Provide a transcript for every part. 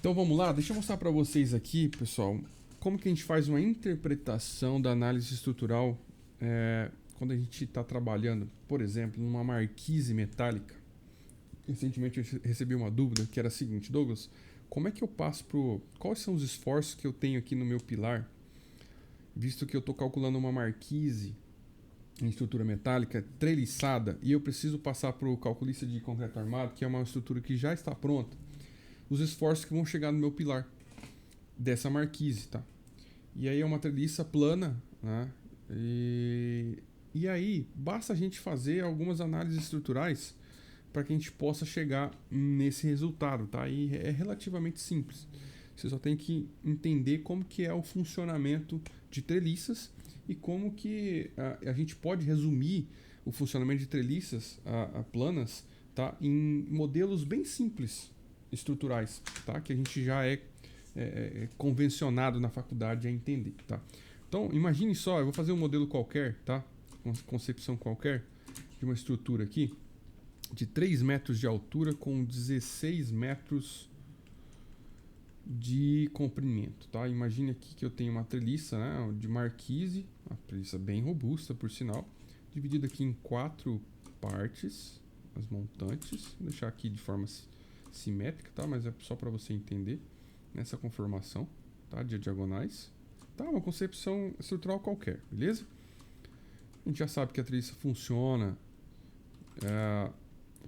Então vamos lá, deixa eu mostrar para vocês aqui, pessoal, como que a gente faz uma interpretação da análise estrutural quando a gente está trabalhando, por exemplo, numa marquise metálica. Recentemente eu recebi uma dúvida que era a seguinte: Douglas, como é que eu passo quais são os esforços que eu tenho aqui no meu pilar, visto que eu estou calculando uma marquise em estrutura metálica treliçada e eu preciso passar para o calculista de concreto armado, que é uma estrutura que já está pronta, os esforços que vão chegar no meu pilar dessa marquise, tá? E aí é uma treliça plana, né? E aí basta a gente fazer algumas análises estruturais para que a gente possa chegar nesse resultado, tá? E é relativamente simples. Você só tem que entender como que é o funcionamento de treliças e como que a gente pode resumir o funcionamento de treliças planas, tá? Em modelos bem simples estruturais, tá? Que a gente já é convencionado na faculdade a entender, tá? Então, imagine só, eu vou fazer um modelo qualquer, tá? Uma concepção qualquer de uma estrutura aqui de 3 metros de altura com 16 metros de comprimento, tá? Imagine aqui que eu tenho uma treliça, né, de marquise, uma treliça bem robusta, por sinal, dividida aqui em 4 partes, as montantes. Vou deixar aqui de forma simétrica, tá? Mas é só para você entender nessa conformação, tá? De diagonais, tá? Uma concepção estrutural qualquer, beleza? A gente já sabe que a treliça funciona,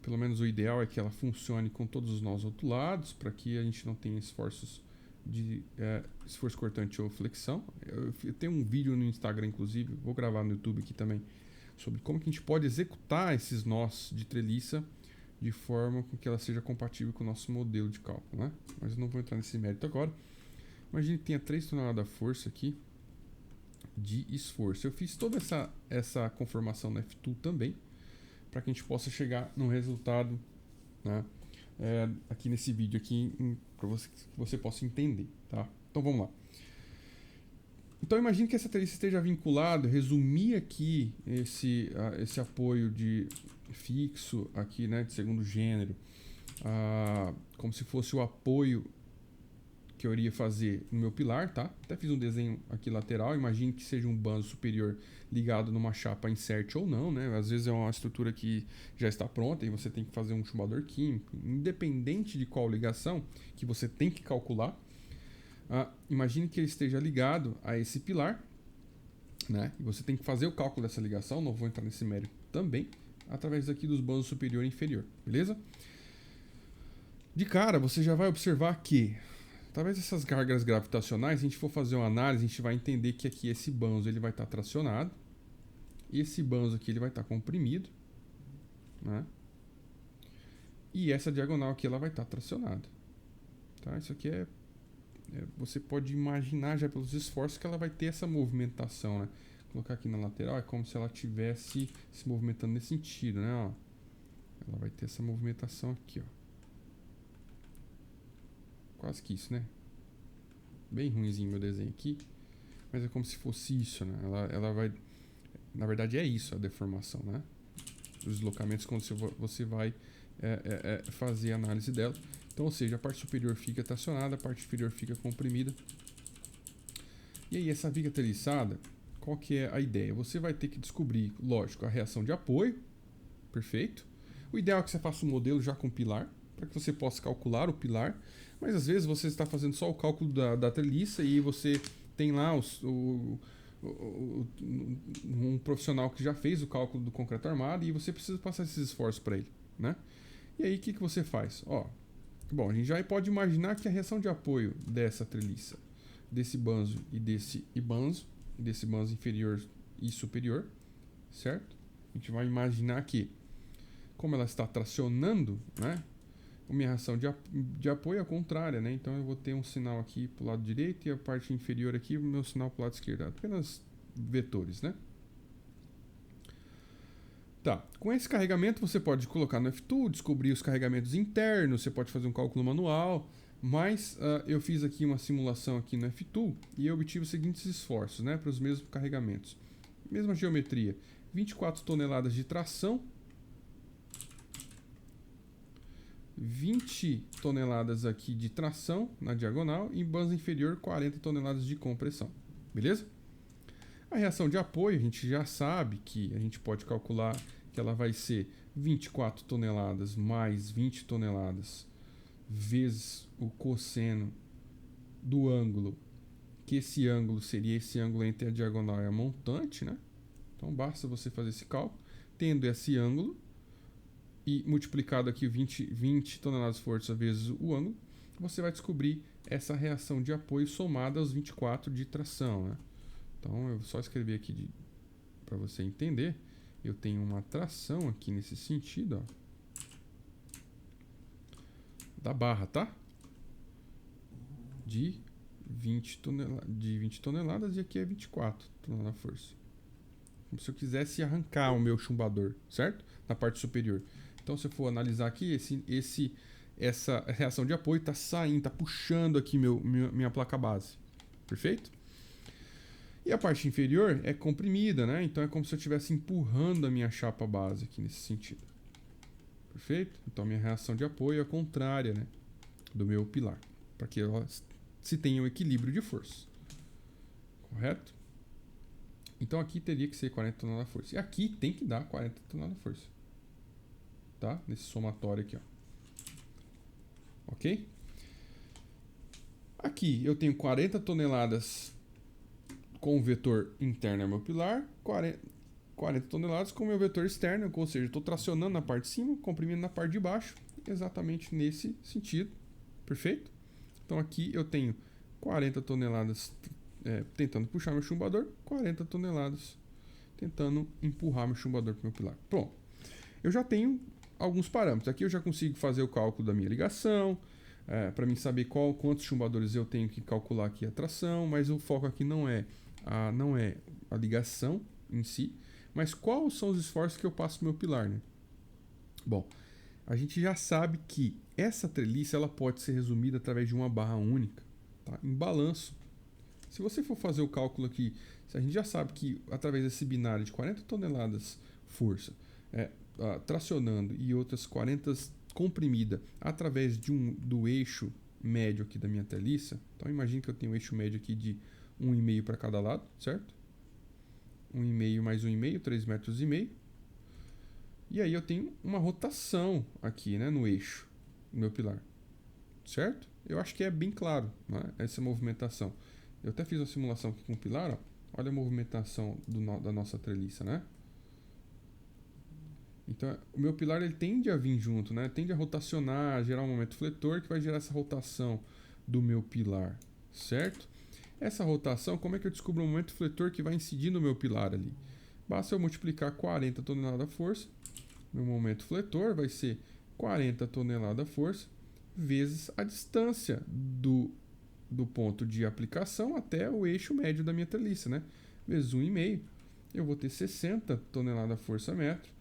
pelo menos o ideal é que ela funcione com todos os nós rotulados, para que a gente não tenha esforços de esforço cortante ou flexão. Eu tenho um vídeo no Instagram, inclusive, vou gravar no YouTube aqui também, sobre como que a gente pode executar esses nós de treliça de forma com que ela seja compatível com o nosso modelo de cálculo, né? Mas eu não vou entrar nesse mérito agora. Imagine que tenha 3 toneladas de força aqui de esforço. Eu fiz toda essa conformação na F-Tool também, para que a gente possa chegar num resultado, né, aqui nesse vídeo aqui, para que você possa entender, tá? Então vamos lá. Então imagine que essa treliça esteja vinculada, resumir aqui esse apoio de fixo aqui, né, de segundo gênero, como se fosse o apoio que eu iria fazer no meu pilar, tá? Até fiz um desenho aqui lateral. Imagine que seja um banzo superior ligado numa chapa insert ou não, né? Às vezes é uma estrutura que já está pronta e você tem que fazer um chumbador químico. Independente de qual ligação que você tem que calcular, imagine que ele esteja ligado a esse pilar, né? E você tem que fazer o cálculo dessa ligação, não vou entrar nesse mérito também, através aqui dos bandos superior e inferior, beleza? De cara, você já vai observar que através dessas cargas gravitacionais, se a gente for fazer uma análise, a gente vai entender que aqui esse banzo ele vai estar tracionado, e esse banzo aqui ele vai estar comprimido, né? E essa diagonal aqui ela vai estar tracionada, tá? Isso aqui você pode imaginar já pelos esforços que ela vai ter essa movimentação, né? Vou colocar aqui na lateral, é como se ela estivesse se movimentando nesse sentido, né? Ó, ela vai ter essa movimentação aqui, ó. Quase que isso, né? Bem ruimzinho meu desenho aqui, mas é como se fosse isso, né? Ela vai, na verdade é isso a deformação, né? Os deslocamentos quando você vai fazer a análise dela. Então, ou seja, a parte superior fica tracionada, a parte inferior fica comprimida. E aí essa viga treliçada, qual que é a ideia? Você vai ter que descobrir, lógico, a reação de apoio, perfeito. O ideal é que você faça um modelo já com pilar, para que você possa calcular o pilar, mas às vezes você está fazendo só o cálculo da treliça e você tem lá um profissional que já fez o cálculo do concreto armado e você precisa passar esses esforços para ele, né? E aí o que você faz? Bom, a gente já pode imaginar que a reação de apoio dessa treliça, desse banzo e desse banzo inferior e superior, certo? A gente vai imaginar que, como ela está tracionando, né? A minha reação de apoio é a contrária, né? Então eu vou ter um sinal aqui para o lado direito e a parte inferior aqui, o meu sinal para o lado esquerdo. Apenas vetores, né? Tá, com esse carregamento você pode colocar no F-Tool, descobrir os carregamentos internos, você pode fazer um cálculo manual, mas eu fiz aqui uma simulação aqui no F-Tool e eu obtive os seguintes esforços, né, para os mesmos carregamentos. Mesma geometria, 24 toneladas de tração, 20 toneladas aqui de tração na diagonal e base inferior 40 toneladas de compressão. Beleza? A reação de apoio, a gente já sabe que a gente pode calcular que ela vai ser 24 toneladas mais 20 toneladas vezes o cosseno do ângulo, que esse ângulo seria esse ângulo entre a diagonal e a montante, né? Então basta você fazer esse cálculo, tendo esse ângulo e multiplicado aqui 20 toneladas de força vezes o ângulo, você vai descobrir essa reação de apoio somada aos 24 de tração, né? Então eu só escrevi aqui para você entender. Eu tenho uma tração aqui nesse sentido, ó, da barra, tá? De 20 toneladas e aqui é 24 toneladas de força. Como se eu quisesse arrancar o meu chumbador, certo? Na parte superior. Então, se eu for analisar aqui, essa reação de apoio está saindo, está puxando aqui minha placa base. Perfeito? E a parte inferior é comprimida, né? Então é como se eu estivesse empurrando a minha chapa base aqui nesse sentido. Perfeito? Então minha reação de apoio é contrária, né, do meu pilar, para que ela se tenha um equilíbrio de força. Correto? Então aqui teria que ser 40 toneladas de força. E aqui tem que dar 40 toneladas de força. Tá? Nesse somatório aqui, ó. Ok? Aqui eu tenho 40 toneladas com o vetor interno é meu pilar, 40 toneladas com o meu vetor externo, ou seja, estou tracionando na parte de cima, comprimindo na parte de baixo, exatamente nesse sentido. Perfeito? Então aqui eu tenho 40 toneladas tentando puxar meu chumbador, 40 toneladas tentando empurrar meu chumbador para o meu pilar. Pronto. Eu já tenho alguns parâmetros. Aqui eu já consigo fazer o cálculo da minha ligação, para mim saber quantos chumbadores eu tenho que calcular aqui a tração, mas o foco aqui não é a ligação em si, mas quais são os esforços que eu passo no meu pilar, né? Bom, a gente já sabe que essa treliça ela pode ser resumida através de uma barra única, tá? Em balanço. Se você for fazer o cálculo aqui, a gente já sabe que através desse binário de 40 toneladas força tracionando e outras 40 comprimida através do eixo médio aqui da minha treliça. Então imagine que eu tenho um eixo médio aqui de 1,5 para cada lado, certo? 1,5 mais 1,5, 3,5 metros. E aí eu tenho uma rotação aqui, né, no eixo, no meu pilar, certo? Eu acho que é bem claro, né, essa movimentação. Eu até fiz uma simulação aqui com o pilar, ó. Olha a movimentação da nossa treliça, né? Então, o meu pilar ele tende a vir junto, né? Tende a rotacionar, gerar um momento fletor que vai gerar essa rotação do meu pilar, certo? Essa rotação, como é que eu descubro o momento fletor que vai incidir no meu pilar ali? Basta eu multiplicar 40 toneladas de força. Meu momento fletor vai ser 40 toneladas de força vezes a distância do ponto de aplicação até o eixo médio da minha treliça, né? Vezes 1,5, eu vou ter 60 toneladas de força metro.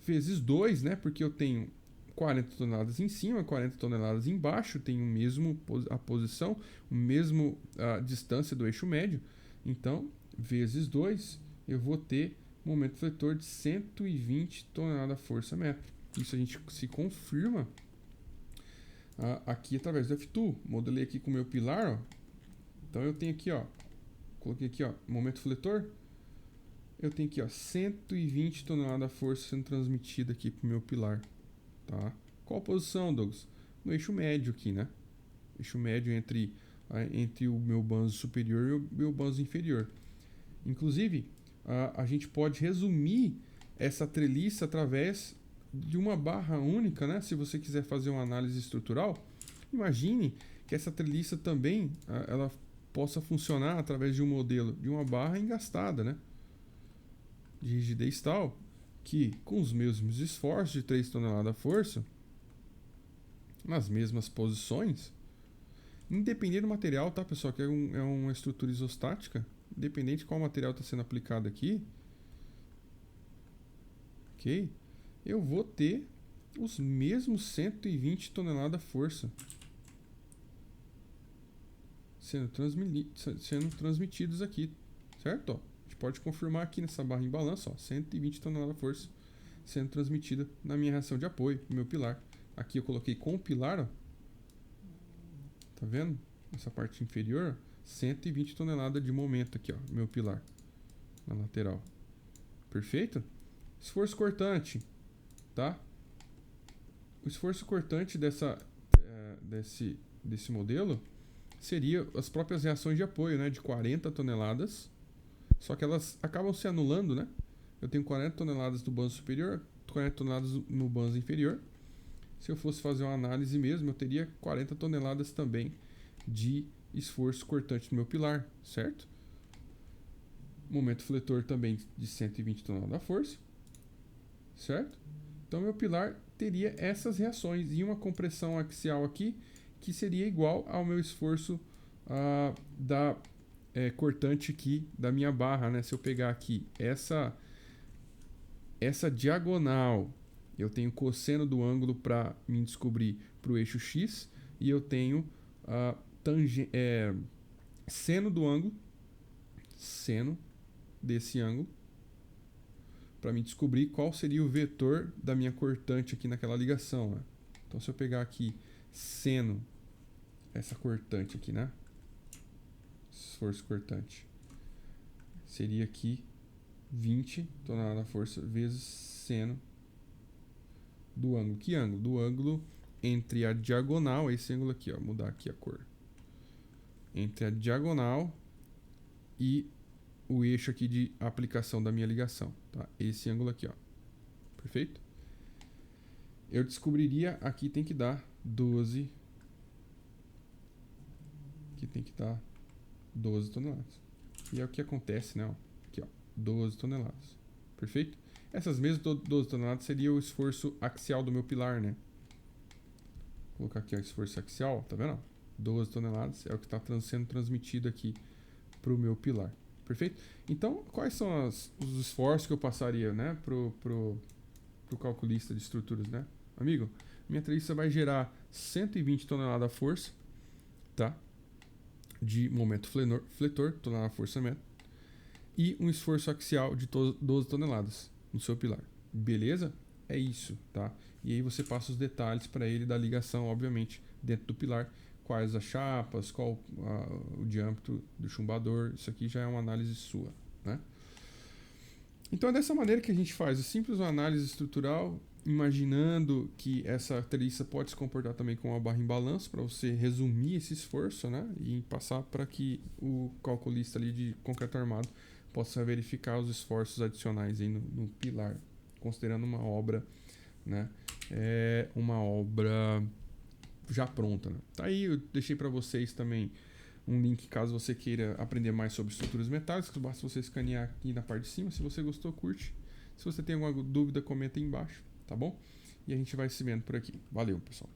Vezes 2, né? Porque eu tenho 40 toneladas em cima, 40 toneladas embaixo, tenho a posição, o mesmo a distância do eixo médio. Então, vezes 2, eu vou ter momento fletor de 120 toneladas de força metro. Isso a gente se confirma aqui através do F2. Modelei aqui com o meu pilar, ó. Então eu tenho aqui, ó, coloquei aqui, ó, momento fletor. Eu tenho aqui, ó, 120 toneladas de força sendo transmitida aqui pro meu pilar, tá? Qual a posição, Douglas? No eixo médio aqui, né? Eixo médio entre o meu banzo superior e o meu banzo inferior. Inclusive, a gente pode resumir essa treliça através de uma barra única, né? Se você quiser fazer uma análise estrutural, imagine que essa treliça também ela possa funcionar através de um modelo de uma barra engastada, né? De rigidez tal que com os mesmos esforços de 3 toneladas de força, nas mesmas posições, independente do material, tá, pessoal? Que é uma estrutura isostática, independente de qual material está sendo aplicado aqui, ok? Eu vou ter os mesmos 120 toneladas de força sendo transmitidos aqui, certo? Ó, a gente pode confirmar aqui nessa barra em balanço, ó, 120 toneladas de força sendo transmitida na minha reação de apoio, no meu pilar, Aqui eu coloquei com o pilar, ó. Tá vendo? Essa parte inferior, 120 toneladas de momento aqui, ó, meu pilar na lateral. Perfeito? Esforço cortante, tá? O esforço cortante desse modelo seria as próprias reações de apoio, né, de 40 toneladas. Só que elas acabam se anulando, né? Eu tenho 40 toneladas do banzo superior, 40 toneladas no banzo inferior. Se eu fosse fazer uma análise mesmo, eu teria 40 toneladas também de esforço cortante no meu pilar, certo? Momento fletor também de 120 toneladas da força, certo? Então, meu pilar teria essas reações e uma compressão axial aqui que seria igual ao meu esforço cortante aqui da minha barra, né? Se eu pegar aqui essa diagonal, eu tenho cosseno do ângulo para me descobrir para o eixo X e eu tenho seno do ângulo, seno desse ângulo, para me descobrir qual seria o vetor da minha cortante aqui naquela ligação, né? Então, se eu pegar aqui seno, essa cortante aqui, né? Esforço cortante, seria aqui 20 toneladas da força vezes seno do ângulo. Que ângulo? Do ângulo entre a diagonal, esse ângulo aqui, ó, mudar aqui a cor. Entre a diagonal e o eixo aqui de aplicação da minha ligação, tá? Esse ângulo aqui, ó. Perfeito? Eu descobriria, aqui tem que dar 12. Aqui tem que dar 12 toneladas. E é o que acontece, né? Aqui, ó, 12 toneladas. Perfeito? Essas mesmas 12 toneladas seria o esforço axial do meu pilar, né? Vou colocar aqui o esforço axial, tá vendo? 12 toneladas é o que está sendo transmitido aqui para o meu pilar. Perfeito? Então, quais são os esforços que eu passaria, né, pro calculista de estruturas, né? Amigo, minha treliça vai gerar 120 toneladas de força, tá? De momento fletor, tonelada forçamento, e um esforço axial de 12 toneladas no seu pilar. Beleza? É isso, tá? E aí você passa os detalhes para ele da ligação, obviamente, dentro do pilar. Quais as chapas, qual o diâmetro do chumbador. Isso aqui já é uma análise sua, né? Então é dessa maneira que a gente faz. É simples uma análise estrutural, imaginando que essa treliça pode se comportar também como uma barra em balanço, para você resumir esse esforço, né? E passar para que o calculista ali de concreto armado possa verificar os esforços adicionais aí no pilar, considerando uma obra, né? É uma obra já pronta, né? Tá aí, eu deixei para vocês também um link caso você queira aprender mais sobre estruturas metálicas. Basta você escanear aqui na parte de cima. Se você gostou, curte. Se você tem alguma dúvida, comenta aí embaixo, tá bom? E a gente vai se vendo por aqui. Valeu, pessoal.